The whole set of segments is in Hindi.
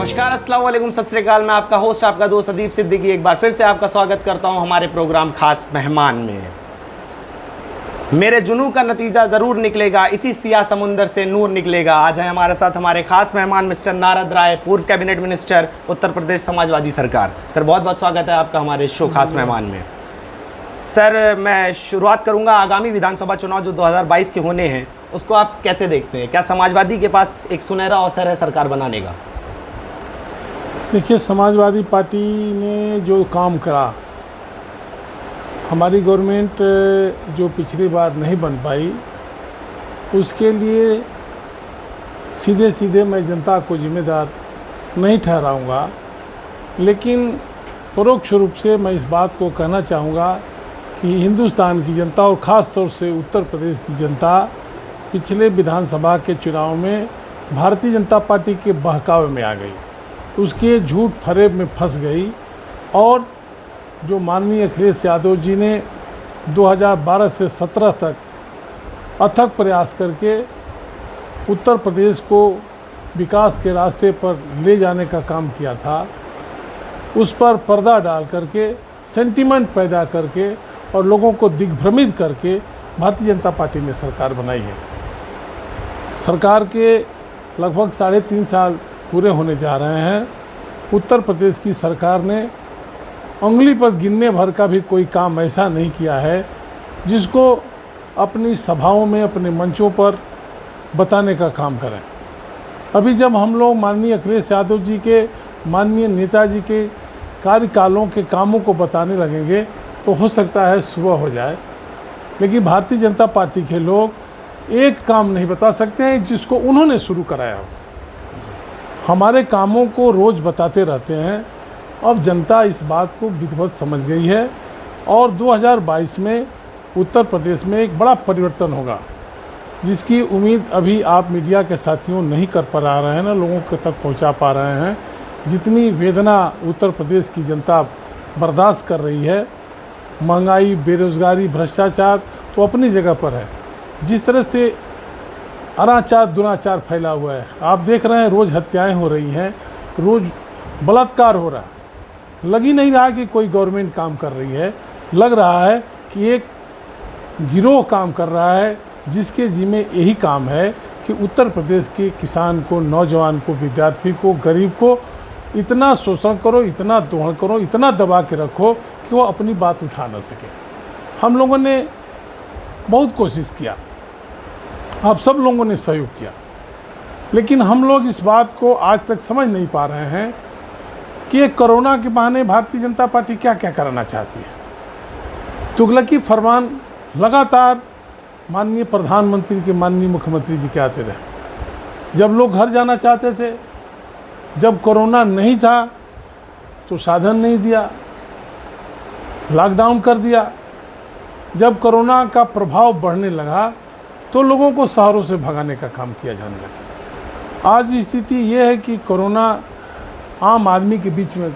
नमस्कार, अस्सलाम वालेकुम, सत श्री अकाल। मैं आपका होस्ट, आपका दोस्त अदीब सिद्दीकी एक बार फिर से आपका स्वागत करता हूं हमारे प्रोग्राम खास मेहमान में। मेरे जुनू का नतीजा ज़रूर निकलेगा, इसी सिया समुंदर से नूर निकलेगा। आज है हमारे साथ हमारे खास मेहमान मिस्टर नारद राय, पूर्व कैबिनेट मिनिस्टर, उत्तर प्रदेश समाजवादी सरकार। सर बहुत बहुत स्वागत है आपका हमारे शो खास मेहमान में। सर मैं शुरुआत करूंगा, आगामी विधानसभा चुनाव जो 2022 के होने हैं उसको आप कैसे देखते हैं? क्या समाजवादी के पास एक सुनहरा अवसर है सरकार बनाने का? देखिए, समाजवादी पार्टी ने जो काम करा, हमारी गवर्नमेंट जो पिछली बार नहीं बन पाई, उसके लिए सीधे सीधे मैं जनता को जिम्मेदार नहीं ठहराऊंगा, लेकिन परोक्ष रूप से मैं इस बात को कहना चाहूँगा कि हिंदुस्तान की जनता और ख़ास तौर से उत्तर प्रदेश की जनता पिछले विधानसभा के चुनाव में भारतीय जनता पार्टी के बहकावे में आ गई, उसके झूठ फरेब में फंस गई। और जो माननीय अखिलेश यादव जी ने 2012 से 17 तक अथक प्रयास करके उत्तर प्रदेश को विकास के रास्ते पर ले जाने का काम किया था, उस पर पर्दा डाल करके, सेंटिमेंट पैदा करके और लोगों को दिग्भ्रमित करके भारतीय जनता पार्टी ने सरकार बनाई है। सरकार के लगभग 3.5 साल पूरे होने जा रहे हैं। उत्तर प्रदेश की सरकार ने उंगली पर गिनने भर का भी कोई काम ऐसा नहीं किया है जिसको अपनी सभाओं में, अपने मंचों पर बताने का काम करें। अभी जब हम लोग माननीय अखिलेश यादव जी के, माननीय नेताजी के कार्यकालों के कामों को बताने लगेंगे तो हो सकता है सुबह हो जाए, लेकिन भारतीय जनता पार्टी के लोग एक काम नहीं बता सकते हैं जिसको उन्होंने शुरू कराया हो। हमारे कामों को रोज़ बताते रहते हैं। अब जनता इस बात को विधिवत समझ गई है और 2022 में उत्तर प्रदेश में एक बड़ा परिवर्तन होगा, जिसकी उम्मीद अभी आप मीडिया के साथियों नहीं कर पा रहे हैं, ना लोगों के तक पहुंचा पा रहे हैं। जितनी वेदना उत्तर प्रदेश की जनता बर्दाश्त कर रही है, महंगाई, बेरोज़गारी, भ्रष्टाचार तो अपनी जगह पर है, जिस तरह से अनाचार दुराचार फैला हुआ है, आप देख रहे हैं, रोज़ हत्याएं हो रही हैं, रोज़ बलात्कार हो रहा है। लग ही नहीं रहा कि कोई गवर्नमेंट काम कर रही है, लग रहा है कि एक गिरोह काम कर रहा है जिसके जिम्मे यही काम है कि उत्तर प्रदेश के किसान को, नौजवान को, विद्यार्थी को, गरीब को इतना शोषण करो, इतना दोहन करो, इतना दबा के रखो कि वो अपनी बात उठा ना सके। हम लोगों ने बहुत कोशिश किया, आप सब लोगों ने सहयोग किया, लेकिन हम लोग इस बात को आज तक समझ नहीं पा रहे हैं कि कोरोना के बहाने भारतीय जनता पार्टी क्या क्या कराना चाहती है। तुगलकी फरमान लगातार माननीय प्रधानमंत्री के, माननीय मुख्यमंत्री जी के आते रहे। जब लोग घर जाना चाहते थे, जब कोरोना नहीं था तो साधन नहीं दिया, लॉकडाउन कर दिया। जब कोरोना का प्रभाव बढ़ने लगा तो लोगों को शहरों से भगाने का काम किया जाने लगा। आज स्थिति ये है कि कोरोना आम आदमी के बीच में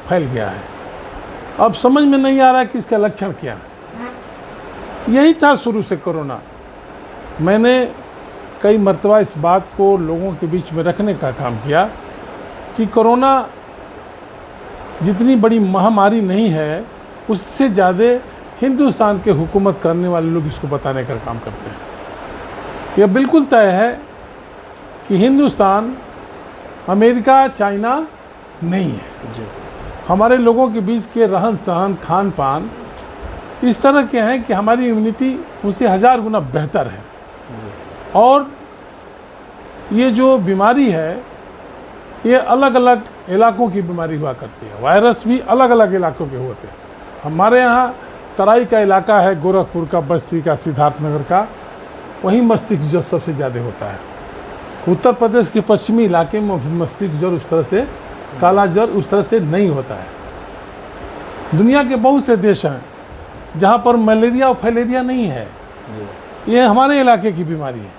फैल गया है। अब समझ में नहीं आ रहा है कि इसका लक्षण क्या है। यही था शुरू से कोरोना। मैंने कई मर्तबा इस बात को लोगों के बीच में रखने का काम किया कि कोरोना जितनी बड़ी महामारी नहीं है, उससे ज़्यादा हिंदुस्तान के हुकूमत करने वाले लोग इसको बताने का काम करते हैं। यह बिल्कुल तय है कि हिंदुस्तान अमेरिका, चाइना नहीं है जी। हमारे लोगों के बीच के रहन सहन, खान पान इस तरह के हैं कि हमारी इम्यूनिटी उनसे 1000 गुना बेहतर है। और ये जो बीमारी है, ये अलग अलग इलाकों की बीमारी हुआ करती है। वायरस भी अलग अलग इलाकों के होते हैं। हमारे यहाँ तराई का इलाका है, गोरखपुर का, बस्ती का, सिद्धार्थनगर का, वहीं मस्तिष्क ज्वर सबसे ज़्यादा होता है। उत्तर प्रदेश के पश्चिमी इलाके में मस्तिष्क ज्वर उस तरह से, काला ज्वर उस तरह से नहीं होता है। दुनिया के बहुत से देश हैं जहाँ पर मलेरिया और फैलेरिया नहीं है, ये हमारे इलाके की बीमारी है।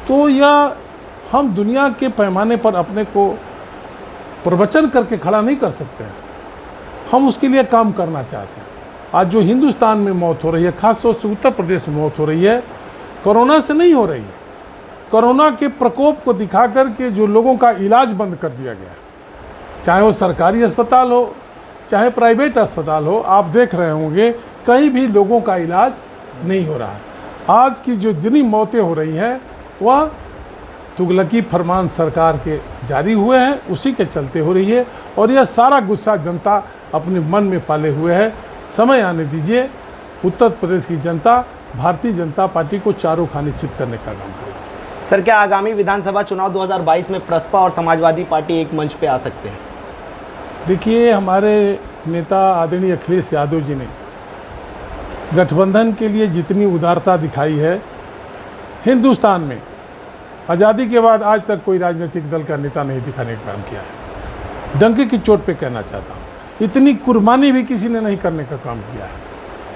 तो यह हम दुनिया के पैमाने पर अपने को प्रवचन करके खड़ा नहीं कर सकते हैं, हम उसके लिए काम करना चाहते हैं। आज जो हिंदुस्तान में मौत हो रही है, खासतौर से उत्तर प्रदेश में मौत हो रही है, कोरोना से नहीं हो रही है। कोरोना के प्रकोप को दिखा कर के जो लोगों का इलाज बंद कर दिया गया, चाहे वो सरकारी अस्पताल हो चाहे प्राइवेट अस्पताल हो, आप देख रहे होंगे कहीं भी लोगों का इलाज नहीं हो रहा है। आज की जो जितनी मौतें हो रही हैं वह तुगलकी फरमान सरकार के जारी हुए हैं, उसी के चलते हो रही है। और यह सारा गुस्सा जनता अपने मन में पाले हुए है। समय आने दीजिए, उत्तर प्रदेश की जनता भारतीय जनता पार्टी को चारों खाने चित करने का काम करेगी। सर, क्या आगामी विधानसभा चुनाव 2022 में प्रसपा और समाजवादी पार्टी एक मंच पे आ सकते हैं? देखिए, हमारे नेता आदरणीय अखिलेश यादव जी ने गठबंधन के लिए जितनी उदारता दिखाई है, हिंदुस्तान में आज़ादी के बाद आज तक कोई राजनीतिक दल का नेता नहीं दिखाने का काम किया है। डंके की चोट पे कहना चाहता हूँ, इतनी कुर्बानी भी किसी ने नहीं करने का काम किया है,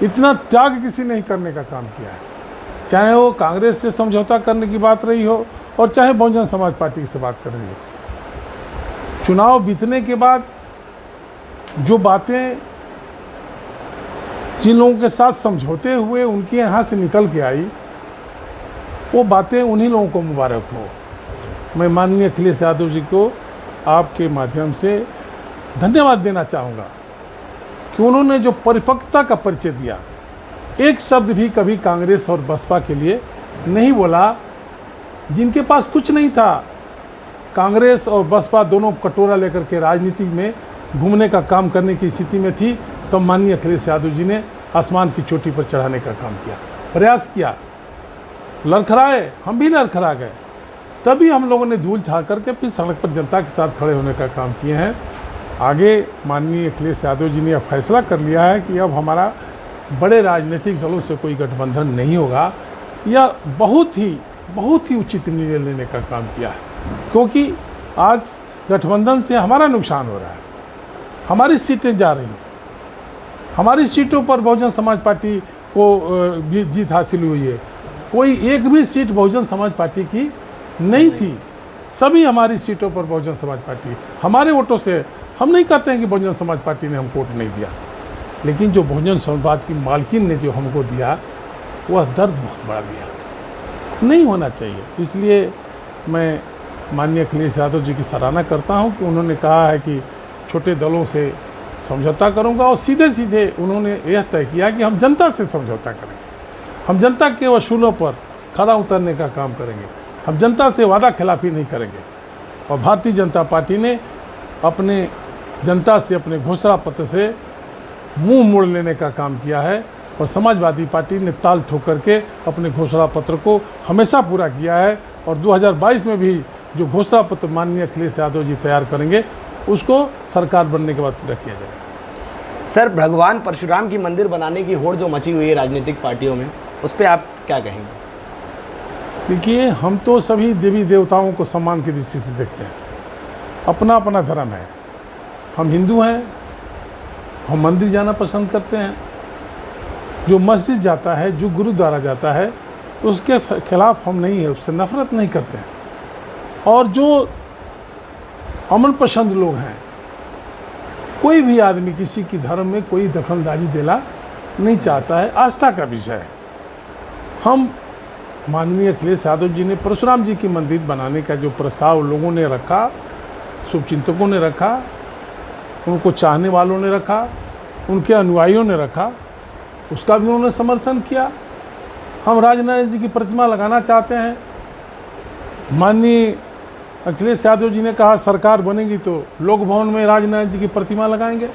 इतना त्याग किसी ने नहीं करने का काम किया है। चाहे वो कांग्रेस से समझौता करने की बात रही हो और चाहे बहुजन समाज पार्टी से बात कर रही हो। चुनाव बीतने के बाद जो बातें जिन लोगों के साथ समझौते हुए उनके यहाँ से निकल के आई, वो बातें उन्हीं लोगों को मुबारक हो। मैं माननीय अखिलेश यादव जी को आपके माध्यम से धन्यवाद देना चाहूँगा कि उन्होंने जो परिपक्वता का परिचय दिया, एक शब्द भी कभी कांग्रेस और बसपा के लिए नहीं बोला। जिनके पास कुछ नहीं था, कांग्रेस और बसपा दोनों कटोरा लेकर के राजनीति में घूमने का काम करने की स्थिति में थी, तो माननीय अखिलेश यादव जी ने आसमान की चोटी पर चढ़ाने का काम किया, प्रयास किया, लड़खड़ाए, हम भी लड़खड़ा गए। तभी हम लोगों ने धूल छा करके फिर सड़क पर जनता के साथ खड़े होने का काम किए हैं। आगे माननीय अखिलेश यादव जी ने यह फैसला कर लिया है कि अब हमारा बड़े राजनीतिक दलों से कोई गठबंधन नहीं होगा। यह बहुत ही उचित निर्णय लेने का काम किया है, क्योंकि आज गठबंधन से हमारा नुकसान हो रहा है, हमारी सीटें जा रही हैं, हमारी सीटों पर बहुजन समाज पार्टी को जीत हासिल हुई है। कोई एक भी सीट बहुजन समाज पार्टी की नहीं थी, सभी हमारी सीटों पर बहुजन समाज पार्टी, हमारे वोटों से। हम नहीं कहते हैं कि बहुजन समाज पार्टी ने हमको वोट नहीं दिया, लेकिन जो बहुजन समाज की मालकिन ने जो हमको दिया, वह दर्द बहुत बड़ा दिया, नहीं होना चाहिए। इसलिए मैं माननीय अखिलेश यादव जी की सराहना करता हूं कि उन्होंने कहा है कि छोटे दलों से समझौता करूंगा, और सीधे सीधे उन्होंने यह तय किया कि हम जनता से समझौता करेंगे, हम जनता के वसूलों पर खरा उतरने का काम करेंगे, हम जनता से वादा खिलाफी नहीं करेंगे। और भारतीय जनता पार्टी ने अपने जनता से अपने घोषणा पत्र से मुंह मोड़ लेने का काम किया है, और समाजवादी पार्टी ने ताल ठोक करके अपने घोषणा पत्र को हमेशा पूरा किया है। और 2022 में भी जो घोषणा पत्र माननीय अखिलेश यादव जी तैयार करेंगे, उसको सरकार बनने के बाद पूरा किया जाएगा। सर, भगवान परशुराम की मंदिर बनाने की होड़ जो मची हुई है राजनीतिक पार्टियों में, उस पर आप क्या कहेंगे? देखिए, हम तो सभी देवी देवताओं को सम्मान की दृष्टि से देखते हैं, अपना अपना धर्म है। हम हिंदू हैं, हम मंदिर जाना पसंद करते हैं। जो मस्जिद जाता है, जो गुरुद्वारा जाता है, उसके खिलाफ हम नहीं है, उससे नफरत नहीं करते हैं। और जो अमन पसंद लोग हैं, कोई भी आदमी किसी की धर्म में कोई दखलंदाजी देना नहीं चाहता है, आस्था का विषय है। हम माननीय अखिलेश यादव जी ने परशुराम जी की मंदिर बनाने का जो प्रस्ताव लोगों ने रखा, शुभचिंतकों ने रखा, उनको चाहने वालों ने रखा, उनके अनुयायियों ने रखा, उसका भी उन्होंने समर्थन किया। हम राजनारायण जी की प्रतिमा लगाना चाहते हैं। माननीय अखिलेश यादव जी ने कहा सरकार बनेगी तो लोक भवन में राजनारायण जी की प्रतिमा लगाएंगे।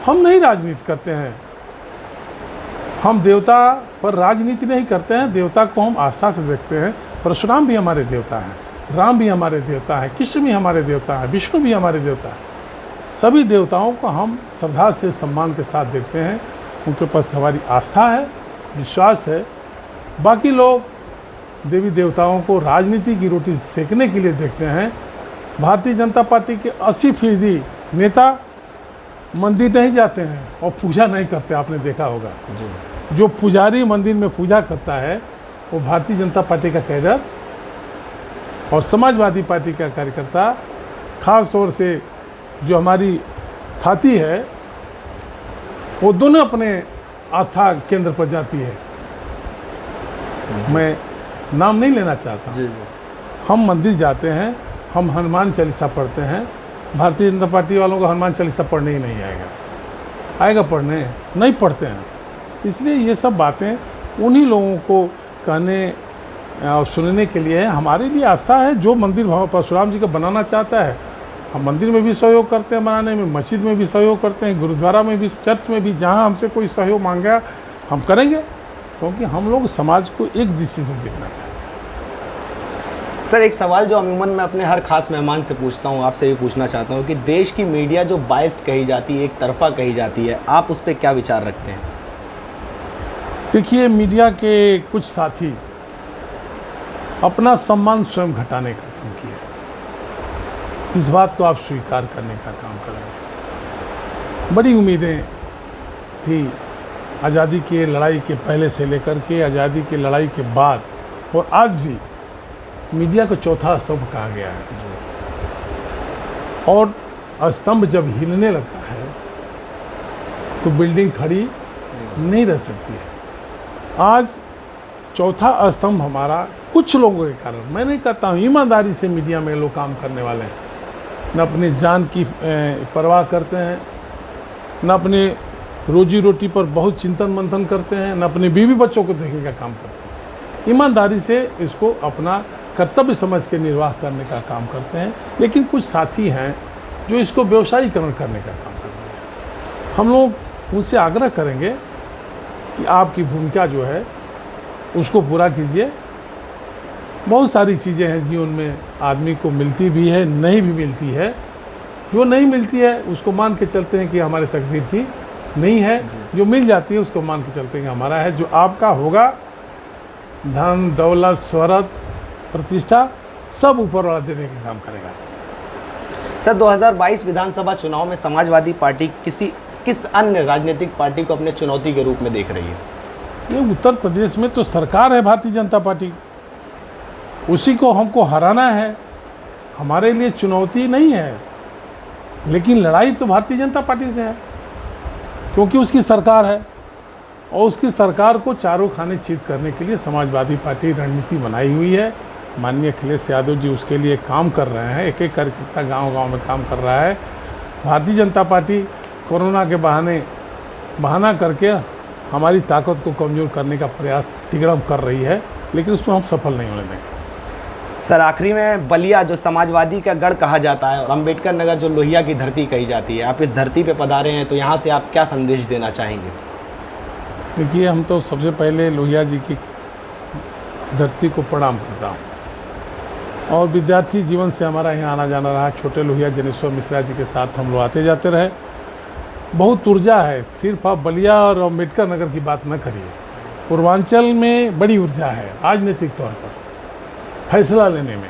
हम नहीं राजनीति करते हैं, हम देवता पर राजनीति नहीं करते हैं, देवता को हम आस्था से देखते हैं। परशुराम भी हमारे देवता हैं, राम भी हमारे देवता हैं, कृष्ण भी हमारे देवता हैं, विष्णु भी हमारे देवता हैं। सभी देवताओं को हम श्रद्धा से सम्मान के साथ देखते हैं, उनके पास हमारी आस्था है, विश्वास है। बाकी लोग देवी देवताओं को राजनीति की रोटी सेकने के लिए देखते हैं। भारतीय जनता पार्टी के 80% नेता मंदिर नहीं जाते हैं और पूजा नहीं करते, आपने देखा होगा जी। जो पुजारी मंदिर में पूजा करता है वो भारतीय जनता पार्टी का कैडर और समाजवादी पार्टी का कार्यकर्ता, खास तौर से जो हमारी खाती है, वो दोनों अपने आस्था केंद्र पर जाती है। मैं नाम नहीं लेना चाहता। जी। हम मंदिर जाते हैं, हम हनुमान चालीसा पढ़ते हैं, भारतीय जनता पार्टी वालों को हनुमान चालीसा पढ़ने ही नहीं आएगा पढ़ने, नहीं पढ़ते हैं। इसलिए ये सब बातें उन्हीं लोगों को कहने और सुनने के लिए है। हमारे लिए आस्था है, जो मंदिर परशुराम जी का बनाना चाहता है, हम मंदिर में भी सहयोग करते हैं बनाने में, मस्जिद में भी सहयोग करते हैं, गुरुद्वारा में भी, चर्च में भी, जहाँ हमसे कोई सहयोग मांगा हम करेंगे, क्योंकि हम लोग समाज को एक दृष्टि से देखना चाहते हैं। सर, एक सवाल जो अमूमन मैं अपने हर खास मेहमान से पूछता हूँ, आपसे भी पूछना चाहता हूँ कि देश की मीडिया जो बायस्ड कही जाती है, एक तरफा कही जाती है, आप उस पर क्या विचार रखते हैं? देखिए, मीडिया के कुछ साथी अपना सम्मान स्वयं घटाने का काम किया, इस बात को आप स्वीकार करने का काम करें। बड़ी उम्मीदें थी आज़ादी की लड़ाई के पहले से लेकर के आज़ादी की लड़ाई के बाद, और आज भी मीडिया को चौथा स्तंभ कहा गया है, और स्तंभ जब हिलने लगता है तो बिल्डिंग खड़ी नहीं रह सकती है। आज चौथा स्तंभ हमारा कुछ लोगों के कारण, मैं नहीं कहता हूँ, ईमानदारी से मीडिया में लोग काम करने वाले हैं, न अपनी जान की परवाह करते हैं, न अपने रोजी रोटी पर बहुत चिंतन मंथन करते हैं, न अपने बीवी बच्चों को देखने का काम करते हैं। ईमानदारी से इसको अपना कर्तव्य समझ के निर्वाह करने का काम करते हैं। लेकिन कुछ साथी हैं जो इसको व्यवसायीकरण करने का काम करते हैं। हम लोग उनसे आग्रह करेंगे कि आपकी भूमिका जो है उसको पूरा कीजिए। बहुत सारी चीज़ें हैं जीवन में आदमी को मिलती भी है, नहीं भी मिलती है। जो नहीं मिलती है उसको मान के चलते हैं कि हमारे तकदीर की नहीं है, जो मिल जाती है उसको मान के चलते हैं कि हमारा है। जो आपका होगा, धन दौलत शोहरत प्रतिष्ठा सब ऊपर वाला देने का काम करेगा। सर, 2022 विधानसभा चुनाव में समाजवादी पार्टी किस अन्य राजनीतिक पार्टी को अपने चुनौती के रूप में देख रही है? ये उत्तर प्रदेश में तो सरकार है भारतीय जनता पार्टी, उसी को हमको हराना है। हमारे लिए चुनौती नहीं है, लेकिन लड़ाई तो भारतीय जनता पार्टी से है, क्योंकि उसकी सरकार है, और उसकी सरकार को चारों खाने चित करने के लिए समाजवादी पार्टी रणनीति बनाई हुई है। माननीय अखिलेश यादव जी उसके लिए काम कर रहे हैं, एक एक कार्यकर्ता गांव-गांव में काम कर रहा है। भारतीय जनता पार्टी कोरोना के बहाना करके हमारी ताकत को कमज़ोर करने का प्रयास तिगड़म कर रही है, लेकिन उसमें हम सफल नहीं होने देंगे। सर, आखिरी में बलिया जो समाजवादी का गढ़ कहा जाता है और अंबेडकर नगर जो लोहिया की धरती कही जाती है, आप इस धरती पे पधारे हैं, तो यहाँ से आप क्या संदेश देना चाहेंगे? देखिए, हम तो सबसे पहले लोहिया जी की धरती को प्रणाम करता हूँ, और विद्यार्थी जीवन से हमारा यहाँ आना जाना रहा। छोटे लोहिया जनेश्वर मिश्रा जी के साथ हम लोग आते जाते रहे। बहुत ऊर्जा है, सिर्फ आप बलिया और अम्बेडकर नगर की बात न करिए, पूर्वांचल में बड़ी ऊर्जा है राजनीतिक तौर पर, फैसला लेने में,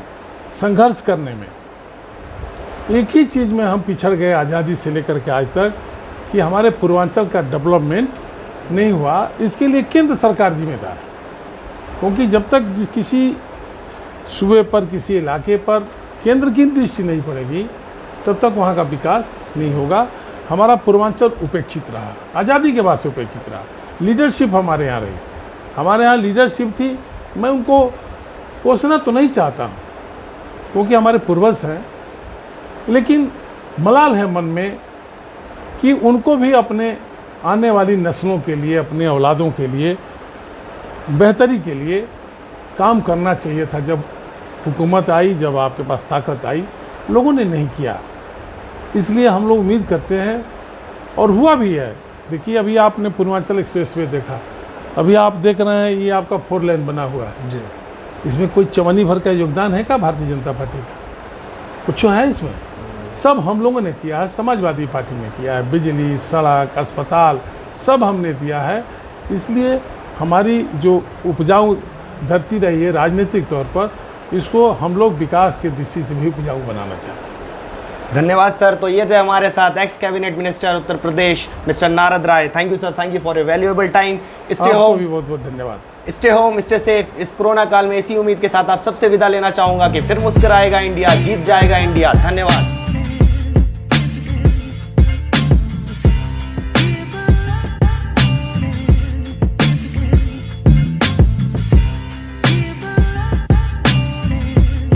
संघर्ष करने में। एक ही चीज़ में हम पिछड़ गए आज़ादी से लेकर के आज तक, कि हमारे पूर्वांचल का डेवलपमेंट नहीं हुआ। इसके लिए केंद्र सरकार जिम्मेदार है, क्योंकि जब तक किसी सूबे पर, किसी इलाके पर केंद्र की दृष्टि नहीं पड़ेगी, तब तक वहाँ का विकास नहीं होगा। हमारा पूर्वांचल उपेक्षित रहा, आज़ादी के बाद से उपेक्षित रहा। लीडरशिप हमारे यहाँ रही, हमारे यहाँ लीडरशिप थी। मैं उनको कोसना तो नहीं चाहता हूँ, क्योंकि हमारे पूर्वज हैं, लेकिन मलाल है मन में कि उनको भी अपने आने वाली नस्लों के लिए, अपने औलादों के लिए, बेहतरी के लिए काम करना चाहिए था। जब हुकूमत आई, जब आपके पास ताकत आई, लोगों ने नहीं किया। इसलिए हम लोग उम्मीद करते हैं, और हुआ भी है। देखिए, अभी आपने पूर्वांचल एक्सप्रेसवे देखा, अभी आप देख रहे हैं ये आपका 4 लेन बना हुआ है जी। इसमें कोई चवन्नी भर का योगदान है क्या भारतीय जनता पार्टी का? कुछ है इसमें? सब हम लोगों ने किया है, समाजवादी पार्टी ने किया है। बिजली, सड़क, अस्पताल सब हमने दिया है। इसलिए हमारी जो उपजाऊ धरती रही है राजनीतिक तौर पर, इसको हम लोग विकास की दृष्टि से भी उपजाऊ बनाना चाहते हैं। धन्यवाद सर। तो ये थे हमारे साथ ex cabinet minister Uttar Pradesh mister Narad Rai. Thank you sir, thank you for your valuable time. Stay home, भी बहुत बहुत धन्यवाद। Stay home, stay safe. इस कोरोना काल में इसी उम्मीद के साथ आप सबसे विदा लेना चाहूंगा कि फिर मुस्कुराएगा इंडिया, जीत जाएगा इंडिया। धन्यवाद।